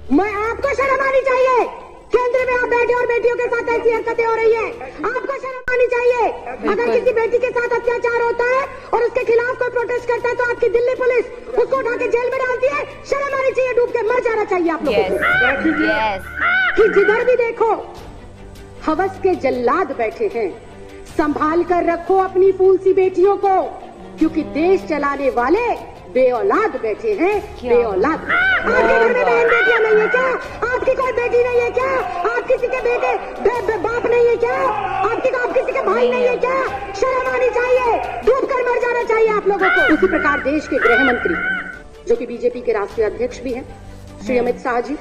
मैं आपको शर्म आनी चाहिए। केंद्र में आप बैठे और बेटियों के साथ ऐसी हरकतें हो रही है, आपको शर्म आनी चाहिए। अगर किसी बेटी के साथ अत्याचार होता है और उसके खिलाफ कोई प्रोटेस्ट करता है तो आपकी दिल्ली पुलिस उसको उठा के जेल में डालती है। शर्म आनी चाहिए, डूब के मर जाना चाहिए आप लोगों को। कि जिधर भी देखो हवस के जल्लाद बैठे हैं। संभाल कर रखो अपनी फूल सी बेटियों को, क्योंकि देश चलाने वाले बेऔलाद बैठे हैं। बेऔलाद। आपके घर में बहन बेटियां नहीं है क्या? आपकी कोई बेटी नहीं है क्या? आप किसी के बेटे बाप नहीं है क्या? आप किसी के भाई नहीं है क्या? शर्म आनी चाहिए, डूब कर मर जाना चाहिए आप लोगों को। उसी प्रकार देश के गृह मंत्री, जो कि बीजेपी के राष्ट्रीय अध्यक्ष भी हैं, श्री अमित शाह जी,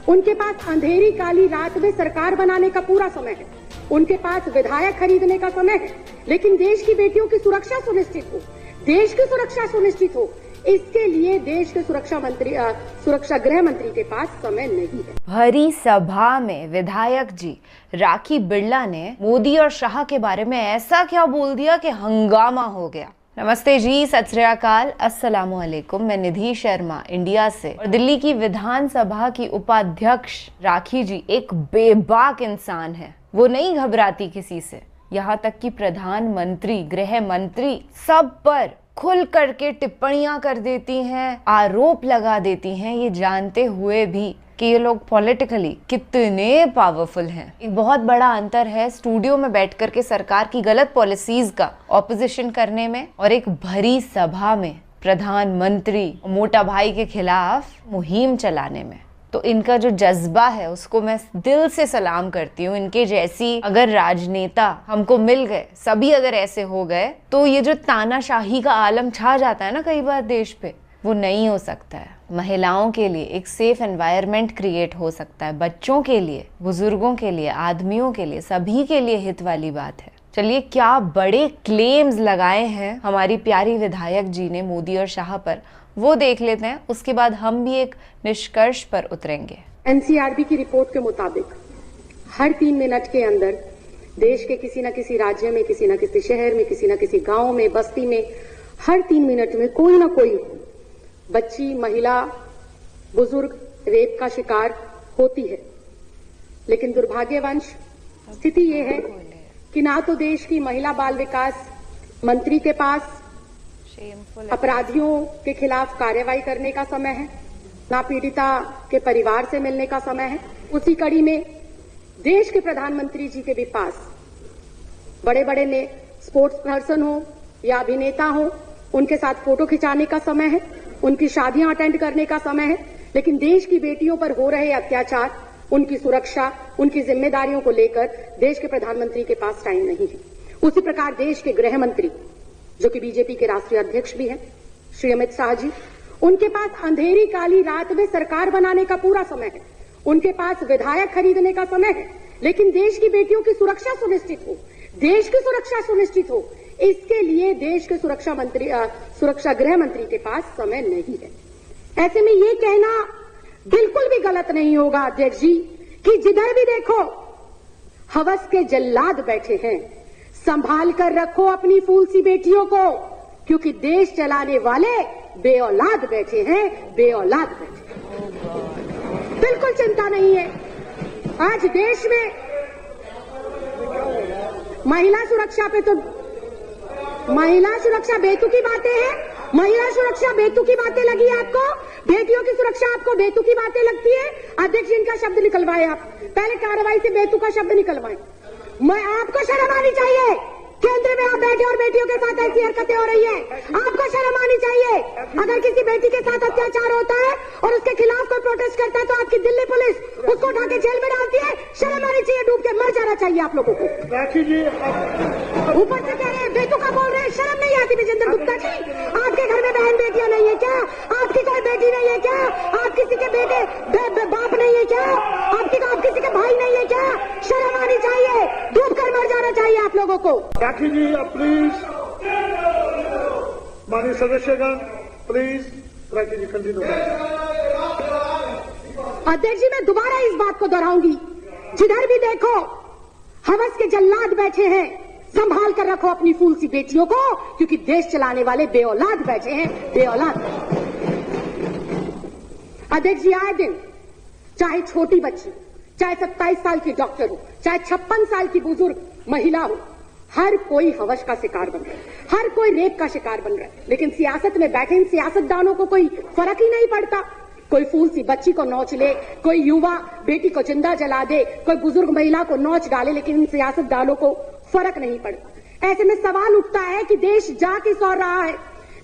उनके पास अंधेरी काली रात में सरकार बनाने का पूरा समय है। उनके पास विधायक खरीदने का समय है, लेकिन देश की बेटियों की सुरक्षा सुनिश्चित हो, देश की सुरक्षा सुनिश्चित हो, इसके लिए देश के सुरक्षा गृह मंत्री के पास समय नहीं है। भरी सभा में विधायक जी राखी बिरला ने मोदी और शाह के बारे में ऐसा क्या बोल दिया कि हंगामा हो गया। नमस्ते जी, सत श्री अकाल, अस्सलामु अलैकुम। मैं निधि शर्मा इंडिया से। और दिल्ली की विधानसभा की उपाध्यक्ष राखी जी एक बेबाक इंसान है। वो नहीं घबराती किसी से, यहाँ तक कि प्रधानमंत्री, गृह मंत्री सब पर खुल करके टिप्पणियां कर देती हैं, आरोप लगा देती हैं, ये जानते हुए भी कि ये लोग पॉलिटिकली कितने पावरफुल हैं। एक बहुत बड़ा अंतर है स्टूडियो में बैठ कर के सरकार की गलत पॉलिसीज का ऑपोजिशन करने में और एक भरी सभा में प्रधानमंत्री मोटा भाई के खिलाफ मुहिम चलाने में। तो इनका जो जज्बा है उसको मैं दिल से सलाम करती हूँ। इनके जैसी अगर राजनेता हमको मिल गए, सभी अगर ऐसे हो गए, तो ये जो तानाशाही का आलम छा जाता है ना कई बार देश पे, वो नहीं हो सकता है। महिलाओं के लिए एक सेफ एनवायरनमेंट क्रिएट हो सकता है, बच्चों के लिए, बुजुर्गों के लिए, आदमियों के लिए, सभी के लिए हित वाली बात है। चलिए, क्या बड़े क्लेम्स लगाए हैं हमारी प्यारी विधायक जी ने मोदी और शाह पर, वो देख लेते हैं। उसके बाद हम भी एक निष्कर्ष पर उतरेंगे। एनसीआरबी की रिपोर्ट के मुताबिक हर 3 मिनट के अंदर देश के किसी न किसी राज्य में, किसी न किसी शहर में, किसी न किसी गांव में, बस्ती में, हर 3 मिनट में कोई ना कोई बच्ची, महिला, बुजुर्ग रेप का शिकार होती है। लेकिन दुर्भाग्यवश स्थिति ये है कि ना तो देश की महिला बाल विकास मंत्री के पास अपराधियों के खिलाफ कार्रवाई करने का समय है, ना पीड़िता के परिवार से मिलने का समय है। उसी कड़ी में देश के प्रधानमंत्री जी के भी पास बड़े बड़े ने स्पोर्ट्स पर्सन हो या अभिनेता हो, उनके साथ फोटो खिंचाने का समय है, उनकी शादियां अटेंड करने का समय है। लेकिन देश की बेटियों पर हो रहे अत्याचार, उनकी सुरक्षा, उनकी जिम्मेदारियों को लेकर देश के प्रधानमंत्री के पास टाइम नहीं है। उसी प्रकार देश के गृह मंत्री, जो कि बीजेपी के राष्ट्रीय अध्यक्ष भी हैं, श्री अमित शाह जी, उनके पास अंधेरी काली रात में सरकार बनाने का पूरा समय है। उनके पास विधायक खरीदने का समय है, लेकिन देश की बेटियों की सुरक्षा सुनिश्चित हो, देश की सुरक्षा सुनिश्चित हो, इसके लिए देश के सुरक्षा गृह मंत्री के पास समय नहीं है। ऐसे में ये कहना बिल्कुल भी गलत नहीं होगा अध्यक्ष जी कि जिधर भी देखो हवस के जल्लाद बैठे हैं। संभाल कर रखो अपनी फूल सी बेटियों को, क्योंकि देश चलाने वाले बेऔलाद बैठे हैं। बेऔलाद बैठे हैं। बिल्कुल चिंता नहीं है। आज देश में महिला सुरक्षा पे तो महिला सुरक्षा बेतुकी बातें हैं। महिला सुरक्षा बेतुकी बातें लगी आपको? बेटियों की सुरक्षा आपको बेतुकी बातें लगती है? अध्यक्ष, इनका शब्द निकलवाए आप, पहले कार्रवाई से बेतुका शब्द निकलवाए। मैं आपको शर्म आनी चाहिए। केंद्र में आप बैठे और बेटियों के साथ ऐसी हरकतें हो रही है, आपको शर्म आनी चाहिए। अगर किसी बेटी के साथ अत्याचार होता है और उसके खिलाफ कोई प्रोटेस्ट करता है तो आपकी दिल्ली पुलिस उसको उठा के जेल में डालती है। शर्म आनी चाहिए, डूब के मर जाना चाहिए आप लोगों को। ऊपर से कह रहे हैं बेतुका बोल रहे हैं, शर्म नहीं आती विजेंद्र गुप्ता जी? आपके घर में बहन बेटियां नहीं है क्या? आपकी कोई बेटी नहीं है क्या? आप किसी के बेटे बाप नहीं है क्या? आप किसी के भाई नहीं है क्या? शर्म आनी चाहिए, डूब कर मर जाना चाहिए आप लोगों को। राखी जी, प्लीज, माननीय सदस्यगण, प्लीज, राखी जी कंटिन्यू। अध्यक्ष जी, मैं दोबारा इस बात को दोहराऊंगी, जिधर भी देखो हवस के जल्लाद बैठे हैं। संभाल कर रखो अपनी फूल सी बेटियों को, क्योंकि देश चलाने वाले बेऔलाद बैठे हैं। बेऔलाद। अध्यक्ष जी, आए दिन चाहे छोटी बच्ची, चाहे 27 साल की डॉक्टर हो, चाहे 56 साल की बुजुर्ग महिला हो, हर कोई हवस का शिकार बन रहा है, हर कोई रेप का शिकार बन रहा है। लेकिन सियासत में बैठे इन सियासतदानों को कोई फर्क ही नहीं पड़ता। कोई फूल सी बच्ची को नोच ले, कोई युवा बेटी को जिंदा जला दे, कोई बुजुर्ग महिला को नोच डाले, लेकिन इन सियासतदानों को फर्क नहीं पड़ता। ऐसे में सवाल उठता है कि देश जा किस ओर रहा है?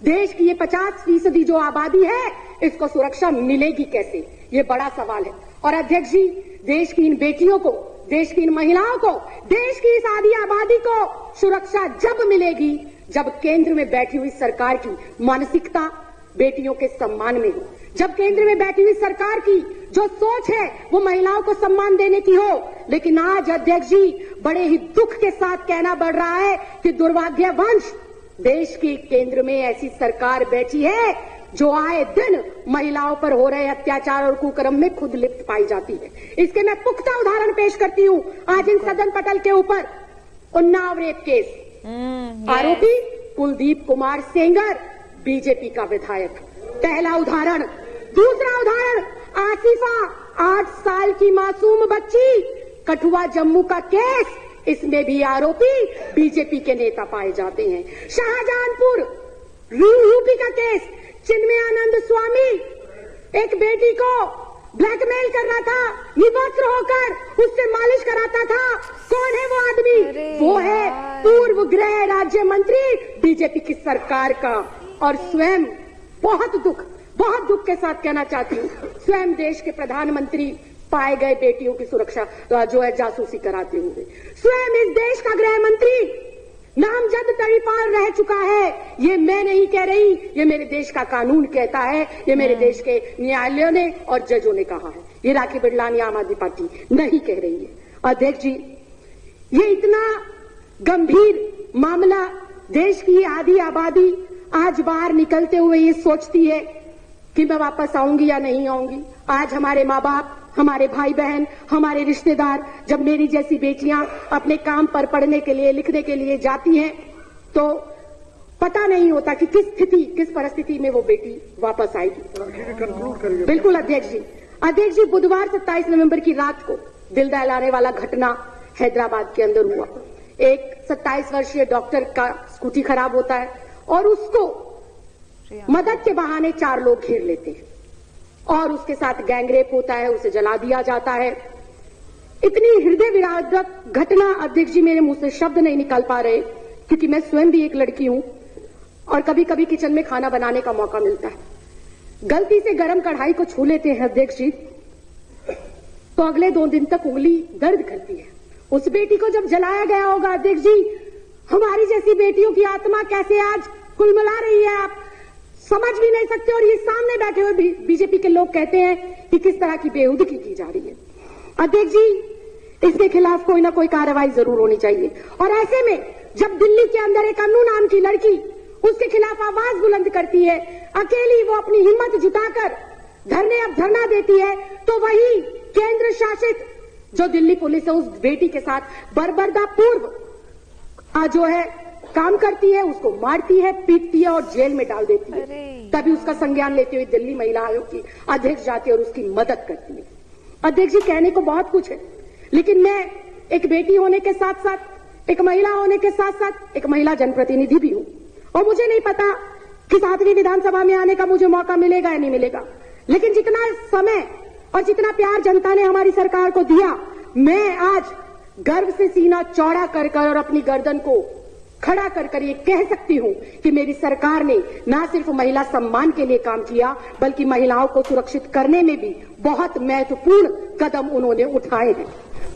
देश की ये 50% जो आबादी है, इसको सुरक्षा मिलेगी कैसे? ये बड़ा सवाल है। और अध्यक्ष जी, देश की इन बेटियों को, देश की इन महिलाओं को, देश की इस आधी आबादी को सुरक्षा जब मिलेगी जब केंद्र में बैठी हुई सरकार की मानसिकता बेटियों के सम्मान में हो, जब केंद्र में बैठी हुई सरकार की जो सोच है वो महिलाओं को सम्मान देने की हो। लेकिन आज अध्यक्ष जी, बड़े ही दुख के साथ कहना पड़ रहा है कि दुर्भाग्यवश देश के केंद्र में ऐसी सरकार बैठी है जो आए दिन महिलाओं पर हो रहे अत्याचार और कुकर्म में खुद लिप्त पाई जाती है। इसके मैं पुख्ता उदाहरण पेश करती हूँ। आज इन सदन पटल के ऊपर उन्नाव रेप केस, आरोपी कुलदीप कुमार सेंगर, बीजेपी का विधायक, पहला उदाहरण। दूसरा उदाहरण, आसिफा 8 साल की मासूम बच्ची, कठुआ जम्मू का केस, इसमें भी आरोपी बीजेपी के नेता पाए जाते हैं। शाहजहांपुर यूपी का केस, चिन्मयानंद स्वामी एक बेटी को ब्लैकमेल कर रहा था, निवस्त्र होकर उससे मालिश कराता था। कौन है वो आदमी? वो है पूर्व गृह राज्य मंत्री बीजेपी की सरकार का। और स्वयं बहुत दुख के साथ कहना चाहती हूँ, स्वयं देश के प्रधानमंत्री पाए गए बेटियों की सुरक्षा जो है जासूसी कराते हुए, स्वयं इस देश का गृह मंत्री नामजद तड़ीपार रह चुका है। ये मैं नहीं कह रही, ये मेरे देश का कानून कहता है, ये मेरे देश के न्यायालयों ने और जजों ने कहा है। ये राखी बिड़लानी आम आदमी पार्टी नहीं कह रही है। अध्यक्ष जी, ये इतना गंभीर मामला, देश की आधी आबादी आज बाहर निकलते हुए ये सोचती है कि मैं वापस आऊंगी या नहीं आऊंगी। आज हमारे माँ बाप, हमारे भाई बहन, हमारे रिश्तेदार, जब मेरी जैसी बेटियां अपने काम पर पढ़ने के लिए, लिखने के लिए जाती हैं, तो पता नहीं होता कि किस स्थिति, किस परिस्थिति में वो बेटी वापस आएगी। बिल्कुल अध्यक्ष जी। अध्यक्ष जी, बुधवार 27 नवंबर की रात को दिल दहलाने वाला घटना हैदराबाद के अंदर हुआ। एक 27 वर्षीय डॉक्टर का स्कूटी खराब होता है और उसको मदद के बहाने 4 लोग घेर लेते हैं और उसके साथ गैंगरेप होता है, उसे जला दिया जाता है। इतनी हृदय विदारक घटना अध्यक्ष जी, मेरे मुंह से शब्द नहीं निकल पा रहे, क्योंकि मैं स्वयं भी एक लड़की हूं और कभी कभी किचन में खाना बनाने का मौका मिलता है। गलती से गरम कढ़ाई को छू लेते हैं अध्यक्ष जी, तो अगले 2 दिन तक उंगली दर्द करती है। उस बेटी को जब जलाया गया होगा अध्यक्ष जी, हमारी जैसी बेटियों की आत्मा कैसे आज कुलमिला रही है, आप समझ भी नहीं सकते। और ये सामने बैठे हुए बीजेपी के लोग कहते हैं कि किस तरह की बेहुदगी की जा रही है। अध्यक्ष जी, इसके खिलाफ कोई ना कोई कार्रवाई जरूर होनी चाहिए। और ऐसे में जब दिल्ली के अंदर एक अन्नू नाम की लड़की उसके खिलाफ आवाज बुलंद करती है, अकेली वो अपनी हिम्मत जुटाकर धरना देती है, तो वही केंद्र शासित जो दिल्ली पुलिस है उस बेटी के साथ बर्बरता पूर्व जो है काम करती है, उसको मारती है, पीटती है और जेल में डाल देती है। तभी उसका संज्ञान लेते हुए दिल्ली महिला आयोग की अध्यक्ष जाती है और उसकी मदद करती है। अध्यक्ष जी, कहने को बहुत कुछ है, लेकिन मैं एक बेटी होने के साथ साथ, एक महिला होने के साथ साथ एक महिला जनप्रतिनिधि भी हूं और मुझे नहीं पता कि 7वीं विधानसभा में आने का मुझे मौका मिलेगा या नहीं मिलेगा। लेकिन जितना समय और जितना प्यार जनता ने हमारी सरकार को दिया, मैं आज गर्व से सीना चौड़ा कर और अपनी गर्दन को खड़ा कर ये कह सकती हूं कि मेरी सरकार ने न सिर्फ महिला सम्मान के लिए काम किया, बल्कि महिलाओं को सुरक्षित करने में भी बहुत महत्वपूर्ण कदम उन्होंने उठाए हैं।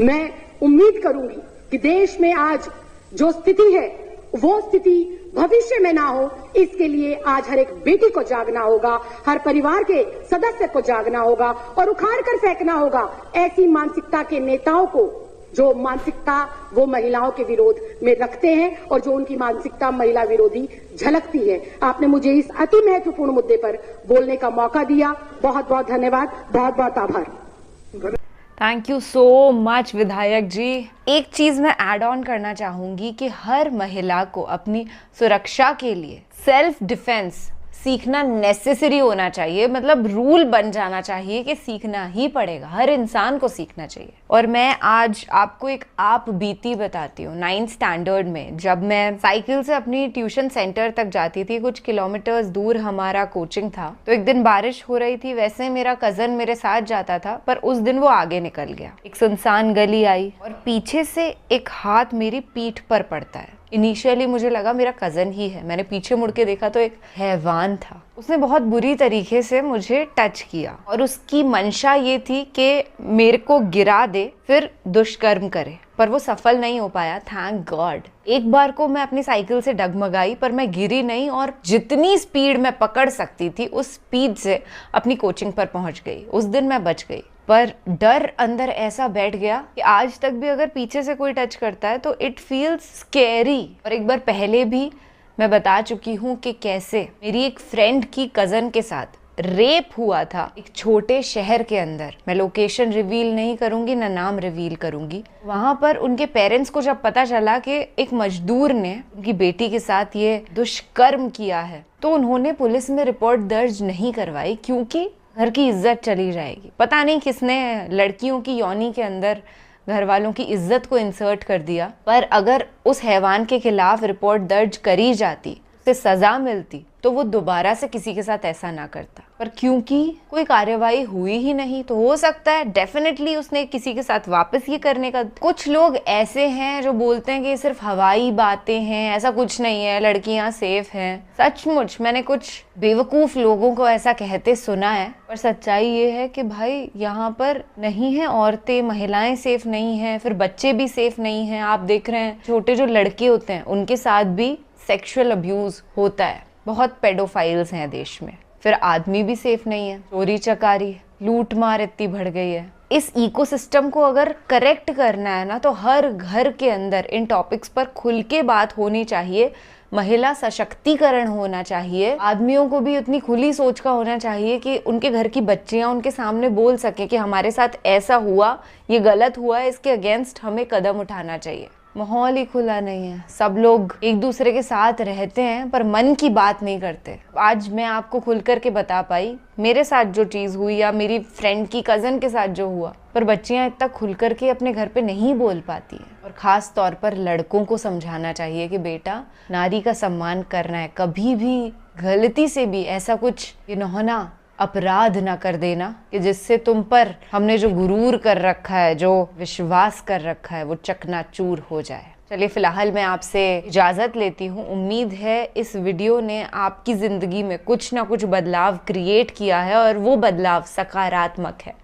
मैं उम्मीद करूंगी कि देश में आज जो स्थिति है वो स्थिति भविष्य में ना हो, इसके लिए आज हर एक बेटी को जागना होगा, हर परिवार के सदस्य को जागना होगा और उखाड़ कर फेंकना होगा ऐसी मानसिकता के नेताओं को जो मानसिकता वो महिलाओं के विरोध में रखते हैं और जो उनकी मानसिकता महिला विरोधी झलकती है। आपने मुझे इस अति महत्वपूर्ण मुद्दे पर बोलने का मौका दिया, बहुत बहुत धन्यवाद, बहुत बहुत आभार। थैंक यू सो मच विधायक जी। एक चीज़ मैं ऐड ऑन करना चाहूँगी कि हर महिला को अपनी सुरक्षा के लिए सेल्फ डिफेंस सीखना नेसेसरी होना चाहिए, मतलब रूल बन जाना चाहिए कि सीखना ही पड़ेगा, हर इंसान को सीखना चाहिए। और मैं आज आपको एक आप बीती बताती हूँ। 9th स्टैंडर्ड में जब मैं साइकिल से अपनी ट्यूशन सेंटर तक जाती थी, कुछ किलोमीटर्स दूर हमारा कोचिंग था, तो एक दिन बारिश हो रही थी। वैसे मेरा कजन मेरे साथ जाता था, पर उस दिन वो आगे निकल गया। एक सुनसान गली आई और पीछे से एक हाथ मेरी पीठ पर पड़ता है। इनिशियली मुझे लगा मेरा कजन ही है। मैंने पीछे मुड़ के देखा तो एक हैवान था। उसने बहुत बुरी तरीके से मुझे टच किया और उसकी मंशा ये थी कि मेरे को गिरा दे, फिर दुष्कर्म करे, पर वो सफल नहीं हो पाया, थैंक गॉड। एक बार को मैं अपनी साइकिल से डगमगाई, पर मैं गिरी नहीं और जितनी स्पीड मैं पकड़ सकती थी उस स्पीड से अपनी कोचिंग पर पहुंच गई। उस दिन मैं बच गई, पर डर अंदर ऐसा बैठ गया कि आज तक भी अगर पीछे से कोई टच करता है तो इट फील्स स्कैरी। और एक बार पहले भी मैं बता चुकी हूँ कि कैसे मेरी एक फ्रेंड की कज़न के साथ रेप हुआ था एक छोटे शहर के अंदर। मैं लोकेशन रिवील नहीं करूंगी, ना नाम रिवील करूंगी। वहां पर उनके पेरेंट्स को जब पता चला कि एक मजदूर ने उनकी बेटी के साथ ये दुष्कर्म किया है, तो उन्होंने पुलिस में रिपोर्ट दर्ज नहीं करवाई, क्योंकि घर की इज्जत चली जाएगी। पता नहीं किसने लड़कियों की योनि के अंदर घर वालों की इज्जत को इंसर्ट कर दिया। पर अगर उस हैवान के खिलाफ रिपोर्ट दर्ज करी जाती, उसे सजा मिलती, तो वो दोबारा से किसी के साथ ऐसा ना करता। पर क्योंकि कोई कार्यवाही हुई ही नहीं, तो हो सकता है डेफिनेटली उसने किसी के साथ वापस ये करने का। कुछ लोग ऐसे हैं जो बोलते हैं कि सिर्फ हवाई बातें हैं, ऐसा कुछ नहीं है, लड़कियां सेफ हैं। सचमुच मैंने कुछ बेवकूफ लोगों को ऐसा कहते सुना है, पर सच्चाई ये है कि भाई यहाँ पर नहीं है, औरतें महिलाएं सेफ नहीं हैं, फिर बच्चे भी सेफ नहीं हैं। आप देख रहे हैं छोटे जो लड़के होते हैं उनके साथ भी सेक्सुअल अब्यूज होता है। बहुत पेडोफाइल्स हैं देश में। फिर आदमी भी सेफ नहीं है, चोरी चकारी लूट मार इतनी बढ़ गई है। इस इकोसिस्टम को अगर करेक्ट करना है ना, तो हर घर के अंदर इन टॉपिक्स पर खुल के बात होनी चाहिए। महिला सशक्तिकरण होना चाहिए। आदमियों को भी उतनी खुली सोच का होना चाहिए कि उनके घर की बच्चियां उनके सामने बोल सके कि हमारे साथ ऐसा हुआ, ये गलत हुआ है, इसके अगेंस्ट हमें कदम उठाना चाहिए। माहौल ही खुला नहीं है, सब लोग एक दूसरे के साथ रहते हैं पर मन की बात नहीं करते। आज मैं आपको खुल करके बता पाई मेरे साथ जो चीज़ हुई या मेरी फ्रेंड की कज़न के साथ जो हुआ, पर बच्चियां इतना खुल करके अपने घर पे नहीं बोल पाती हैं। और ख़ास तौर पर लड़कों को समझाना चाहिए कि बेटा, नारी का सम्मान करना है, कभी भी गलती से भी ऐसा कुछ घिनौना अपराध ना कर देना कि जिससे तुम पर हमने जो गुरूर कर रखा है, जो विश्वास कर रखा है, वो चकनाचूर हो जाए। चलिए फिलहाल मैं आपसे इजाज़त लेती हूँ। उम्मीद है इस वीडियो ने आपकी ज़िंदगी में कुछ ना कुछ बदलाव क्रिएट किया है और वो बदलाव सकारात्मक है।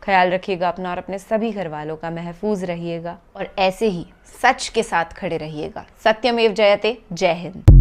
ख्याल रखिएगा अपना और अपने सभी घर वालों का। महफूज रहिएगा और ऐसे ही सच के साथ खड़े रहिएगा। सत्यमेव जयते। जय हिंद।